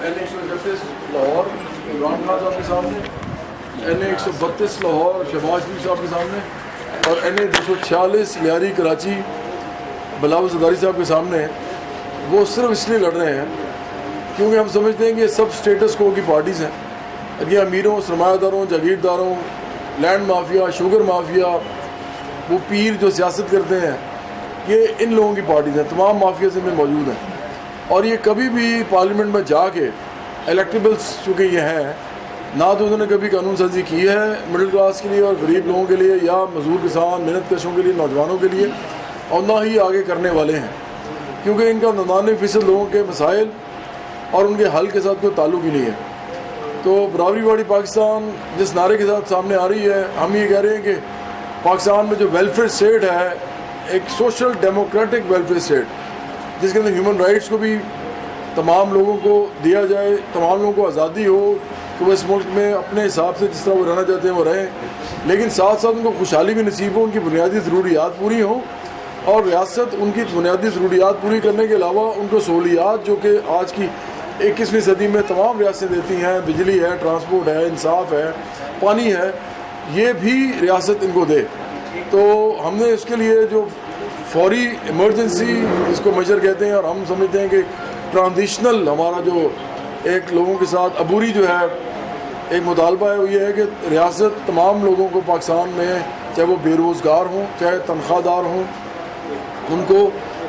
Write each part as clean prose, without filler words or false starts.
N131 Lahore Imran Khan साहब के सामने, N132 लाहौर शहबाज शरीफ साहब के सामने और NA246 लियारी कराची बिलावल ज़रदारी साहब के सामने। वो सिर्फ इसलिए लड़ रहे हैं क्योंकि हम समझते हैं कि ये सब स्टेटस को की पार्टीज़ हैं। ये अमीरों, सरमायादारों, जागीरदारों, लैंड माफिया, शुगर माफिया, वो पीर जो सियासत करते हैं, ये इन लोगों की पार्टीज़ हैं। तमाम माफिया से में मौजूद हैं और ये कभी भी पार्लियामेंट में जाके इलेक्टेबल्स चूँकि ये हैं, ना तो उन्होंने कभी कानून साजी की है मिडिल क्लास के लिए और गरीब लोगों के लिए या मजदूर किसान मेहनत कशों के लिए, नौजवानों के लिए, और ना ही आगे करने वाले हैं क्योंकि इनका 99% लोगों के मसाइल और उनके हल के साथ कोई ताल्लुक ही नहीं है। तो बराबरी वाली पाकिस्तान जिस नारे के साथ सामने आ रही है, हम ये कह रहे हैं कि पाकिस्तान में जो वेलफेयर स्टेट है, एक सोशल डेमोक्रेटिक वेलफेयर स्टेट जिसके अंदर ह्यूमन राइट्स को भी तमाम लोगों को दिया जाए, तमाम लोगों को आज़ादी हो कि वो इस मुल्क में अपने हिसाब से जिस तरह वो रहना चाहते हैं वो रहें, लेकिन साथ साथ उनको खुशहाली भी नसीब हो, उनकी बुनियादी ज़रूरियात पूरी हों और रियासत उनकी बुनियादी ज़रूरियात पूरी करने के अलावा उनको सहूलियात जो कि आज की 21वीं सदी में तमाम रियासतें देती हैं, बिजली है, ट्रांसपोर्ट है, इंसाफ है, पानी है, ये भी रियासत इनको दे। तो हमने इसके लिए जो फौरी इमरजेंसी इसको मेजर कहते हैं और हम समझते हैं कि ट्रांजिशनल हमारा जो एक लोगों के साथ अबूरी जो है एक मुतालबा है, वो ये है कि रियासत तमाम लोगों को पाकिस्तान में, चाहे वो बेरोज़गार हों चाहे तनख्वाहदार हों, उनको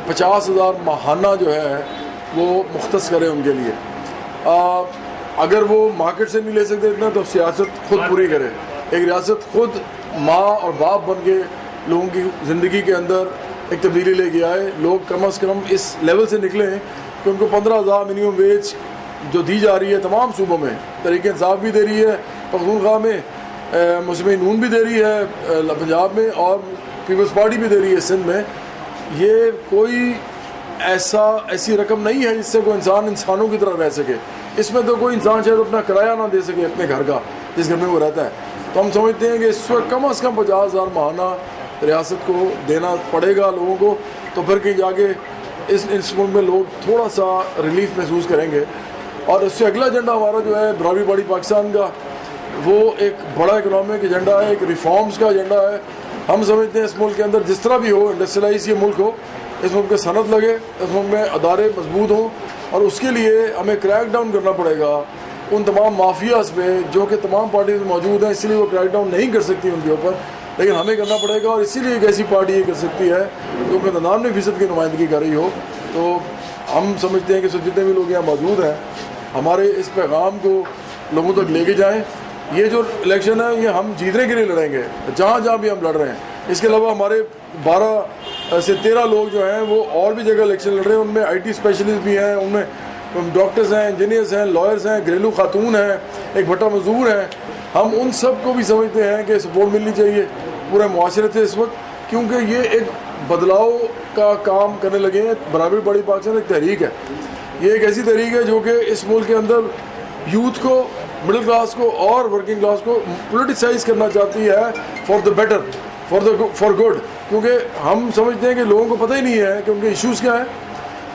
50,000 माहाना जो है वो मुख्तस करें उनके लिए। अगर वो मार्केट से नहीं ले सकते इतना तो सियासत खुद पूरी करे। एक रियासत खुद माँ और बाप बन के लोगों की ज़िंदगी के अंदर एक तब्दीली लेके आए। लोग कम से कम इस लेवल से निकलें कि उनको 15,000 मिनिमम वेज जो दी जा रही है तमाम सूबों में, तहरीक इंसाफ भी दे रही है पख्तूनख्वा में, मुस्लिम नून भी दे रही है पंजाब में और पीपल्स पार्टी भी दे रही है सिंध में, ये कोई ऐसी रकम नहीं है जिससे कोई इंसान इंसानों की तरह रह सके। इसमें तो कोई इंसान शायद अपना किराया ना दे सके अपने घर का जिस घर में वो रहता है। तो हम समझते हैं कि इस वक्त कम से कम 50,000 माहाना रियासत को देना पड़ेगा लोगों को, तो फिर कहीं जाके इस मुल्क में लोग थोड़ा सा रिलीफ महसूस करेंगे। और उससे अगला एजेंडा हमारा जो है बराबरी वाली पाकिस्तान का, वो एक बड़ा इकनॉमिक एजेंडा है, एक रिफॉर्म्स का एजेंडा है। हम समझते हैं इस मुल्क के अंदर जिस तरह भी हो, इंडस्ट्रियलाइज ये मुल्क हो, इस मुल्क में सनत लगे, इस मुल्क में अदारे मजबूत हों और उसके लिए हमें क्रैक डाउन करना पड़ेगा उन तमाम माफियाज़ पे जो कि तमाम पार्टीज में मौजूद हैं। इसलिए वो क्रैक डाउन नहीं कर सकती उनके ऊपर, लेकिन हमें करना पड़ेगा और इसीलिए एक ऐसी पार्टी ये कर सकती है जो कि 99% की नुमाइंदगी कर रही हो। तो हम समझते हैं कि जितने भी लोग यहाँ मौजूद हैं हमारे इस पैगाम को लोगों तक लेके जाएँ। ये जो इलेक्शन है ये हम जीतने के लिए लड़ेंगे जहाँ जहाँ भी हम लड़ रहे हैं। इसके अलावा हमारे 12 से 13 लोग जो हैं वो और भी जगह इलेक्शन लड़ रहे हैं, उनमें IT स्पेशलिस्ट भी हैं, उनमें डॉक्टर्स हैं, इंजीनियर्स हैं, लॉयर्स हैं, घरेलू खातून हैं, एक भट्टा मजदूर हैं। हम उन सब को भी समझते हैं कि सपोर्ट मिलनी चाहिए पूरे मुआशरे से इस वक्त, क्योंकि ये एक बदलाव का काम करने लगे हैं। बराबरी वाली पाकिस्तान एक तहरीक है, ये एक ऐसी तहरीक है जो कि इस मुल्क के अंदर यूथ को, मिडिल क्लास को और वर्किंग क्लास को पोलिटिसाइज करना चाहती है for the better, for good. क्योंकि हम समझते हैं कि लोगों को पता ही नहीं है कि उनके इश्यूज़ क्या हैं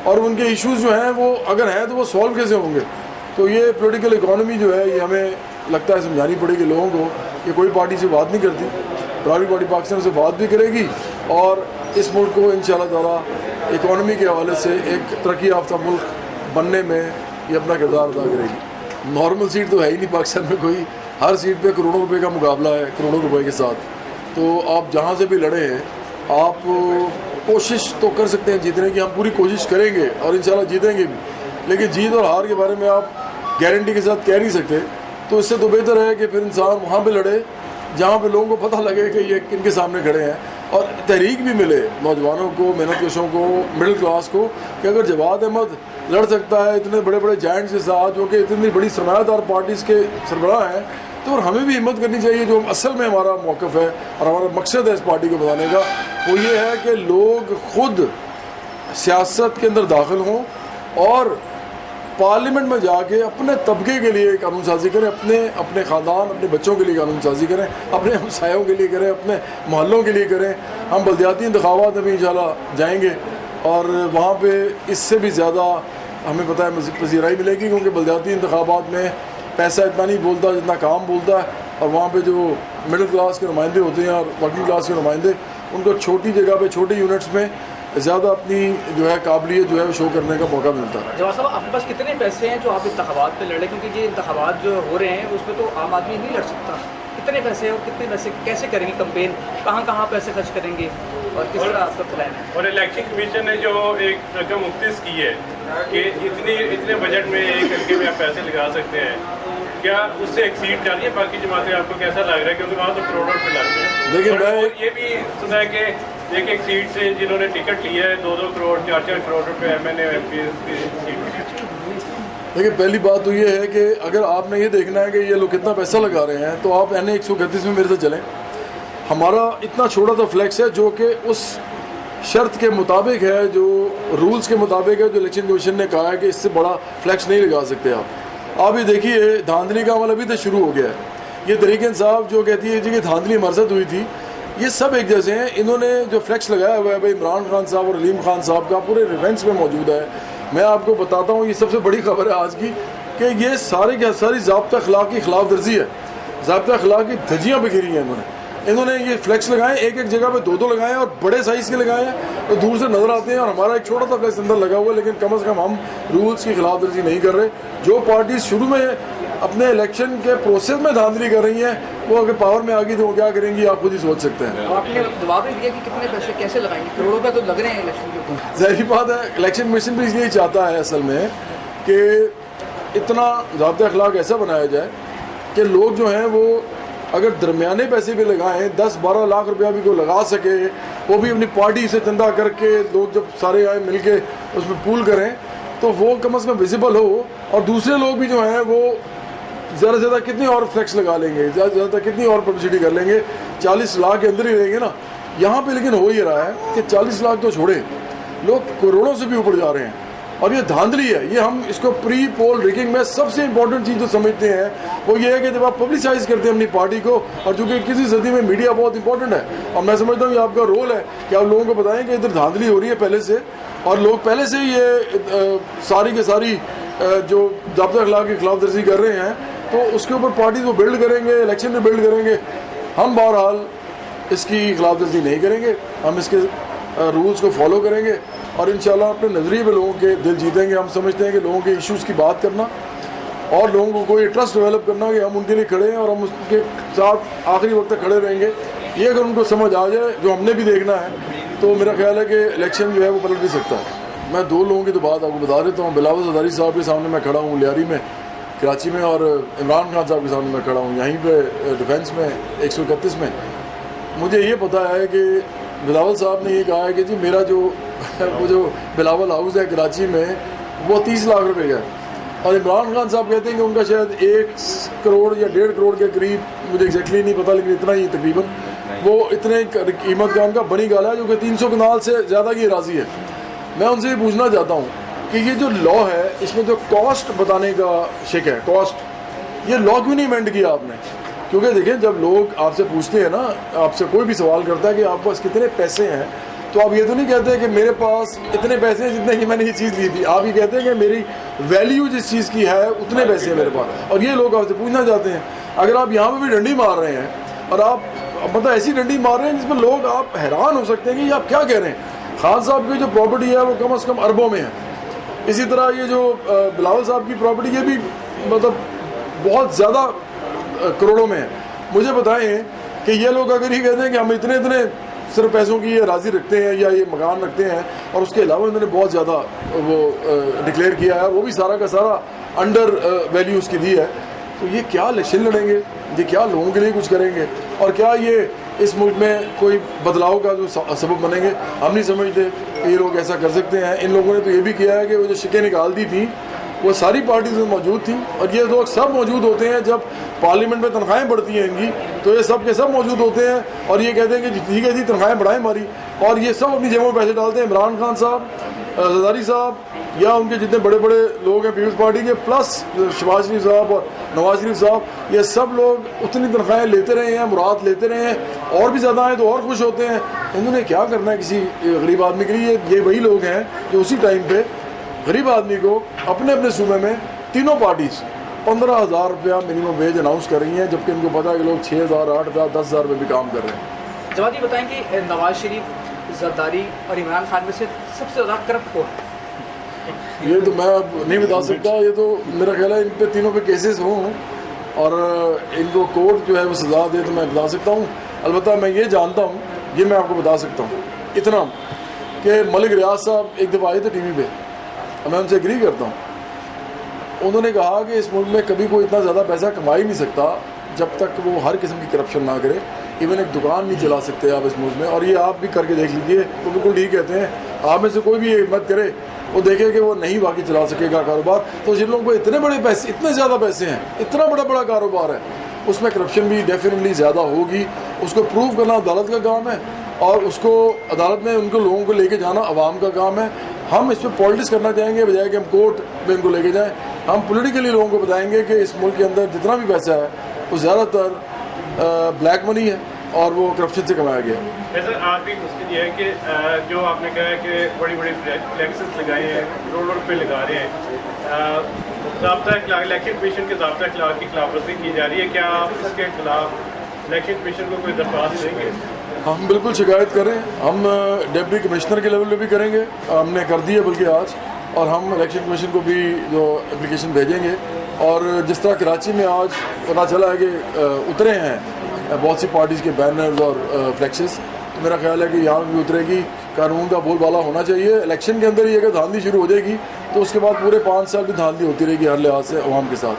और उनके इश्यूज़ जो हैं वो अगर हैं तो वो सॉल्व कैसे होंगे। तो ये पॉलिटिकल इकोनॉमी जो है ये हमें लगता है समझानी पड़ेगी लोगों को कि कोई पार्टी से बात नहीं करती, बराबरी पार्टी पाकिस्तान से बात भी करेगी और इस मुल्क को इंशाअल्लाह ताला इकोनॉमी के हवाले से एक तरक्की याफ्ता मुल्क बनने में ये अपना किरदार अदा करेगी। नॉर्मल सीट तो है ही नहीं पाकिस्तान में कोई, हर सीट पे करोड़ों रुपए का मुकाबला है, करोड़ों रुपए के साथ। तो आप जहाँ से भी लड़े हैं आप कोशिश तो कर सकते हैं जीतने की, हम पूरी कोशिश करेंगे और इंशाल्लाह जीतेंगे भी, लेकिन जीत और हार के बारे में आप गारंटी के साथ कह नहीं सकते। तो इससे तो बेहतर है कि फिर इंसान वहाँ पे लड़े जहाँ पे लोगों को पता लगे कि ये किनके सामने खड़े हैं और तहरीक भी मिले नौजवानों को, मेहनत कशों को, मिडिल क्लास को कि अगर जवाद अहमद लड़ सकता है इतने बड़े बड़े जायंट्स के साथ जो कि इतनी बड़ी सरमायादार पार्टीज़ के सरबराह हैं, तो और हमें भी हिम्मत करनी चाहिए। जो असल में हमारा मौक़िफ़ है और हमारा मकसद है इस पार्टी को बताने का, वो ये है कि लोग खुद सियासत के अंदर दाखिल हों और पार्लियामेंट में जाके अपने तबके के लिए कानून साजी करें, अपने ख़ानदान, अपने बच्चों के लिए कानून साजी करें, अपने हमसायों के लिए करें, अपने मोहल्लों के लिए करें। हम बल्दियाती इंतखाबात में भी इंशाल्लाह जाएंगे और वहाँ पे इससे भी ज़्यादा हमें पता है पसीराई मिलेगी, क्योंकि बलदियाती इंतखाबात में पैसा इतना नहीं बोलता जितना काम बोलता है, और वहाँ पे जो मिडिल क्लास के नुमाइंदे होते हैं और वर्किंग क्लास के नुमाइंदे, उनको छोटी जगह पे छोटे यूनिट्स में ज़्यादा अपनी जो है काबिलियत जो है वो शो करने का मौका मिलता है। जवाब साहब, आपके पास कितने पैसे हैं जो आप इंतखाबात पे लड़े, क्योंकि ये इंतखाबात जो हो रहे हैं उसमें तो आम आदमी नहीं लड़ सकता, कितने पैसे हैं और कितने पैसे कैसे करेंगे कंपेन, कहाँ कहाँ पैसे खर्च करेंगे और किस तरह आपका प्लान है? और इलेक्शन कमीशन ने जो एक रकम मुख्तस की है कि इतने बजट में एक हल्के में आप पैसे लगा सकते हैं, क्या उससे एक्सीड कर रही है बाकी जमातें? आपको कैसा लग रहा है, क्योंकि वहाँ तो करोड़ों रुपये लग रहे हैं। देखिए, मैं ये भी सुना है कि एक सीट से जिन्होंने टिकट लिया है 2-2 करोड़ 4-4 करोड़ रुपये MNA MP की सीट। देखिए, पहली बात तो ये है कि अगर आपने ये देखना है कि ये लोग कितना पैसा लगा रहे हैं, तो आप NA 131 में मेरे से चलें। हमारा इतना छोटा सा फ्लैक्स है जो कि उस शर्त के मुताबिक है, जो रूल्स के मुताबिक है, जो इलेक्शन कमीशन ने कहा है कि इससे बड़ा फ्लैक्स नहीं लगा सकते आप ये देखिए, धांधली का अमल अभी तो शुरू हो गया है। ये तरीक़ इंसाफ जो कहती है जी कि धांधली हमारे साथ हुई थी, ये सब एक जैसे हैं। इन्होंने जो फ्लैक्स लगाया हुआ है भाई इमरान खान साहब और अलीम खान साहब का पूरे रिफरेंस में मौजूद है। मैं आपको बताता हूँ, ये सबसे बड़ी खबर है आज की कि ये सारी की सारी ज़ाब्ता अखलाक की खिलाफ वर्जी है, ज़ाब्ता अखलाक की धज्जियाँ बिखेरी हैं इन्होंने ये फ्लैक्स लगाए, एक जगह पे 2-2 लगाए और बड़े साइज़ के लगाए हैं, तो दूर से नज़र आते हैं, और हमारा एक छोटा सा फ्लैक्स अंदर लगा हुआ है। लेकिन कम से कम हम रूल्स की खिलाफ वर्जी नहीं कर रहे। जो पार्टी शुरू में अपने इलेक्शन के प्रोसेस में धांधली कर रही हैं, वो अगर पावर में आ गई तो वो क्या करेंगी, आप खुद ही सोच सकते हैं। आपने जवाब नहीं दिया कि कितने पैसे कैसे लगाएंगे, करोड़ों रुपये तो लग रहे हैं इलेक्शन के ऊपर। ज़ाहिर बात है, इलेक्शन कमीशन भी इसलिए चाहता है असल में कि इतना ज़ाब्ता अखलाक ऐसा बनाया जाए कि लोग जो हैं वो अगर दरमियाने पैसे भी लगाएं, 10-12 लाख रुपया भी कोई लगा सके, वो भी अपनी पार्टी से चंदा करके लोग जब सारे आए मिल के उसमें पूल करें, तो वो कम से कम विजिबल हो, और दूसरे लोग भी जो हैं वो ज़्यादा से ज़्यादा कितनी और फ्लैक्स लगा लेंगे, ज़्यादा से ज़्यादा कितनी और पब्लिसिटी कर लेंगे, 40 लाख के अंदर ही रहेंगे ना। यहाँ पे लेकिन हो ये रहा है कि 40 लाख तो छोड़े, लोग करोड़ों से भी ऊपर जा रहे हैं, और ये धांधली है। ये हम इसको प्री पोल रिगिंग में सबसे इंपॉर्टेंट चीज़ जो समझते हैं वो ये है कि जब आप पब्लिसाइज करते हैं अपनी पार्टी को, और चूँकि किसी सदी में मीडिया बहुत इंपॉर्टेंट है, और मैं समझता हूँ ये आपका रोल है कि आप लोगों को बताएं कि इधर धांधली हो रही है पहले से, और लोग पहले से ही ये सारी के सारी जो ज़ाब्ता अखलाक की खिलाफ वर्जी कर रहे हैं, तो उसके ऊपर पार्टी को बिल्ड करेंगे, इलेक्शन में बिल्ड करेंगे। हम बहरहाल इसकी खिलाफ वर्जी नहीं करेंगे, हम इसके रूल्स को फॉलो करेंगे, और इंशाल्लाह अपने नज़रिए में लोगों के दिल जीतेंगे। हम समझते हैं कि लोगों के इश्यूज़ की बात करना और लोगों को कोई ट्रस्ट डेवलप करना कि हम उनके लिए खड़े हैं और हम उसके साथ आखिरी वक्त तक खड़े रहेंगे, ये अगर उनको समझ आ जाए, जो हमने भी देखना है, तो मेरा ख्याल है कि इलेक्शन जो है वो पलट भी सकता है। मैं 2 लोगों की तो बात आपको बता देता हूँ। बिलावल ज़रदारी साहब के सामने मैं खड़ा हूँ लियारी में, कराची में, और इमरान खान साहब के सामने मैं खड़ा हूँ यहीं पे डिफेंस में 131 में। मुझे ये पता है कि बिलावल साहब ने ये कहा है कि जी मेरा जो वो जो बिलावल हाउस है कराची में वो 30 लाख रुपए का है, और इमरान खान साहब कहते हैं कि उनका शायद 1 करोड़ या 1.5 करोड़ के करीब, मुझे एग्जैक्टली नहीं पता, लेकिन इतना ही तकरीबन वो इतने कीमत का उनका बनी गाला है, जो कि 300 कनाल से ज़्यादा की राजी है। मैं उनसे ये पूछना चाहता हूँ कि ये जो लॉ है, इसमें जो कॉस्ट बताने का शिक है, कॉस्ट, ये लॉ क्यों नहीं अमेंड किया आपने? क्योंकि देखें, जब लोग आपसे पूछते हैं ना, आपसे कोई भी सवाल करता है कि आपके पास कितने पैसे हैं, तो आप ये तो नहीं कहते कि मेरे पास इतने पैसे हैं जितने की मैंने ये चीज़ ली थी। आप ये कहते हैं कि मेरी वैल्यू जिस चीज़ की है उतने पैसे हैं मेरे पास, और ये लोग आपसे पूछना चाहते हैं। अगर आप यहाँ पे भी डंडी मार रहे हैं, और आप मतलब ऐसी डंडी मार रहे हैं जिसमें लोग आप हैरान हो सकते हैं कि ये आप क्या कह रहे हैं। खान साहब की जो प्रॉपर्टी है वो कम से कम अरबों में है। इसी तरह ये जो बिलावल साहब की प्रॉपर्टी, ये भी मतलब बहुत ज़्यादा करोड़ों में है। मुझे बताएं कि ये लोग अगर ये कहते हैं कि हम इतने इतने सिर्फ पैसों की ये राज़ी रखते हैं या ये मकान रखते हैं, और उसके अलावा इन्होंने बहुत ज़्यादा वो डिक्लेयर किया है, वो भी सारा का सारा अंडर वैल्यू उसकी दी है, तो ये क्या इलेक्शन लड़ेंगे, ये क्या लोगों के लिए कुछ करेंगे, और क्या ये इस मुल्क में कोई बदलाव का जो सबब बनेंगे? हम नहीं समझते कि ये लोग ऐसा कर सकते हैं। इन लोगों ने तो ये भी किया है कि वो जो शिकें निकाल दी थी वो सारी पार्टीज में मौजूद थी, और ये लोग सब मौजूद होते हैं जब पार्लियामेंट में तनख्वाहें बढ़ती हैं इनकी, तो ये सब के सब मौजूद होते हैं, और ये कहते हैं कि ठीक है जी तनख्वाहें बढ़ाएं हमारी, और ये सब अपनी जेबों में पैसे डालते हैं। इमरान खान साहब, ज़रदारी साहब, या उनके जितने बड़े बड़े लोग हैं पीपल्स पार्टी के, प्लस शहबाज शरीफ साहब और नवाज शरीफ साहब, ये सब लोग उतनी तनख्वाहें लेते रहे हैं, मुराद लेते रहे हैं, और भी ज़्यादा हैं तो और खुश होते हैं। इन्होंने क्या करना है किसी गरीब आदमी के लिए? ये वही लोग हैं जो उसी टाइम पे गरीब आदमी को अपने अपने सूबे में तीनों पार्टीज 15,000 रुपया मिनिमम वेज अनाउंस कर रही हैं, जबकि इनको पता है कि लोग 6,000, 8,000, 10,000 रुपये भी काम कर रहे हैं। जवाद, ये बताएं कि नवाज शरीफ, जरदारी और इमरान खान में से सबसे ज़्यादा करप्ट कौन है? ये तो मैं अब नहीं बता सकता, ये तो मेरा ख्याल है इन पे तीनों पे केसेस हों और इनको कोर्ट जो है वो सज़ा दे तो मैं बता सकता हूँ। अलबत्ता मैं ये जानता हूँ, ये मैं आपको बता सकता हूँ इतना, कि मलिक रियाज साहब एक दफ़ा आए थे टीवी पे, मैं उनसे एग्री करता हूँ। उन्होंने कहा कि इस मुल्क में कभी कोई इतना ज़्यादा पैसा कमा ही नहीं सकता जब तक वो हर किस्म की करप्शन ना करे। इवन एक दुकान नहीं चला सकते आप इस मुल्क में, और ये आप भी करके देख लीजिए, वो बिल्कुल ठीक कहते हैं। आप में से कोई भी ये हिम्मत करे, वो देखे कि वो नहीं बाकी चला सकेगा कारोबार। तो जिन लोगों को इतने बड़े पैसे, इतने ज़्यादा पैसे हैं, इतना बड़ा कारोबार है, उसमें करप्शन भी डेफिनेटली ज़्यादा होगी। उसको प्रूव करना अदालत का काम है, और उसको अदालत में उनको लोगों को लेके जाना अवाम का काम है। हम इस पर पॉलिटिक्स करना चाहेंगे बजाय कि हम कोर्ट में इनको लेके जाएं। हम पॉलिटिकली लोगों को बताएंगे कि इस मुल्क के अंदर जितना भी पैसा है वो ज़्यादातर ब्लैक मनी है और वो करप्शन से कमाया गया है। सर, आपकी मुश्किल ये है कि जो आपने कहा है कि बड़ी बड़ी फ्लैक्सेस लगाए हैं, करोड़ों रुपये लगा रहे हैं, इलेक्शन कमीशन के ज़ाब्ता अखलाक की खिलाफवर्जी की जा रही है, क्या आप इसके खिलाफ इलेक्शन कमीशन को कोई दरख्वास्त देंगे? हम बिल्कुल शिकायत करें, हम डिप्टी कमिश्नर के लेवल पे भी करेंगे, हमने कर दी है बल्कि आज, और हम इलेक्शन कमीशन को भी जो एप्लीकेशन भेजेंगे। और जिस तरह कराची में आज पता चला है कि उतरे हैं बहुत सी पार्टीज़ के बैनर्स और फ्लैक्सेस, तो मेरा ख्याल है कि यहाँ भी उतरेगी। कानून का बोलबाला होना चाहिए। इलेक्शन के अंदर ही अगर धांधली शुरू हो जाएगी तो उसके बाद पूरे 5 साल भी धांधली होती रहेगी हर लिहाज से अवाम के साथ।